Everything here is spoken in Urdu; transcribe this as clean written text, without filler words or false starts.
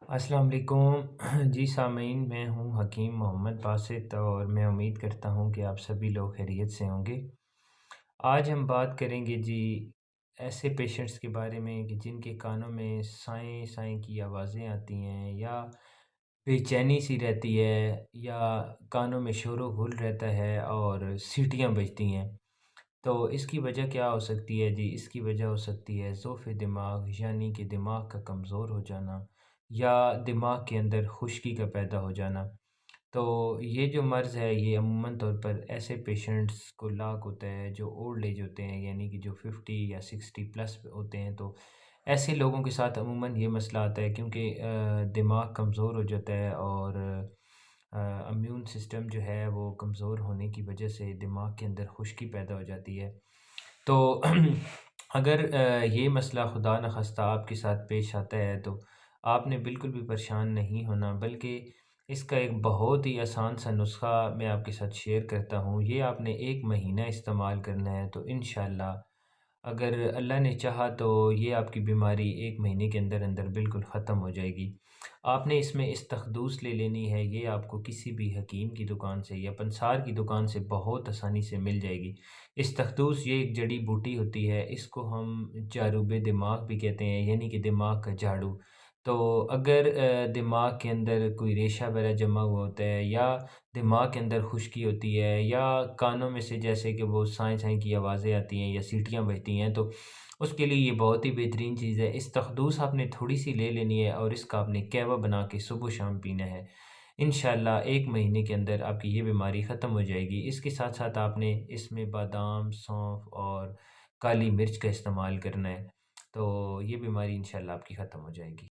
السلام علیکم جی سامعین، میں ہوں حکیم محمد باسط اور میں امید کرتا ہوں کہ آپ سبھی لوگ خیریت سے ہوں گے۔ آج ہم بات کریں گے جی ایسے پیشنٹس کے بارے میں کہ جن کے کانوں میں سائیں سائیں کی آوازیں آتی ہیں، یا بے چینی سی رہتی ہے، یا کانوں میں شور و غل رہتا ہے اور سیٹیاں بجتی ہیں۔ تو اس کی وجہ کیا ہو سکتی ہے جی؟ اس کی وجہ ہو سکتی ہے ضعف دماغ، یعنی کہ دماغ کا کمزور ہو جانا، یا دماغ کے اندر خشکی کا پیدا ہو جانا۔ تو یہ جو مرض ہے یہ عموماً طور پر ایسے پیشنٹس کو لاگ ہوتا ہے جو اولڈ ایج ہوتے ہیں، یعنی کہ جو 50 یا 60 پلس ہوتے ہیں۔ تو ایسے لوگوں کے ساتھ عموماً یہ مسئلہ آتا ہے کیونکہ دماغ کمزور ہو جاتا ہے، اور امیون سسٹم جو ہے وہ کمزور ہونے کی وجہ سے دماغ کے اندر خشکی پیدا ہو جاتی ہے۔ تو اگر یہ مسئلہ خدا نخواستہ آپ کے ساتھ پیش آتا ہے تو آپ نے بالکل بھی پریشان نہیں ہونا، بلکہ اس کا ایک بہت ہی آسان سا نسخہ میں آپ کے ساتھ شیئر کرتا ہوں۔ یہ آپ نے 1 مہینہ استعمال کرنا ہے، تو انشاءاللہ اگر اللہ نے چاہا تو یہ آپ کی بیماری 1 مہینے کے اندر اندر بالکل ختم ہو جائے گی۔ آپ نے اس میں استخدوس لے لینی ہے، یہ آپ کو کسی بھی حکیم کی دکان سے یا پنسار کی دکان سے بہت آسانی سے مل جائے گی۔ استخدوس یہ ایک جڑی بوٹی ہوتی ہے، اس کو ہم جاروب دماغ بھی کہتے ہیں، یعنی کہ دماغ کا جھاڑو۔ تو اگر دماغ کے اندر کوئی ریشہ وغیرہ جمع ہوا ہوتا ہے، یا دماغ کے اندر خشکی ہوتی ہے، یا کانوں میں سے جیسے کہ وہ سائیں سائیں کی آوازیں آتی ہیں یا سیٹیاں بجتی ہیں، تو اس کے لیے یہ بہت ہی بہترین چیز ہے۔ استخدوس آپ نے تھوڑی سی لے لینی ہے اور اس کا آپ نے کہوہ بنا کے صبح و شام پینا ہے۔ انشاءاللہ 1 مہینے کے اندر آپ کی یہ بیماری ختم ہو جائے گی۔ اس کے ساتھ ساتھ آپ نے اس میں بادام، سونف اور کالی مرچ کا استعمال کرنا ہے، تو یہ بیماری انشاءاللہ آپ کی ختم ہو جائے گی۔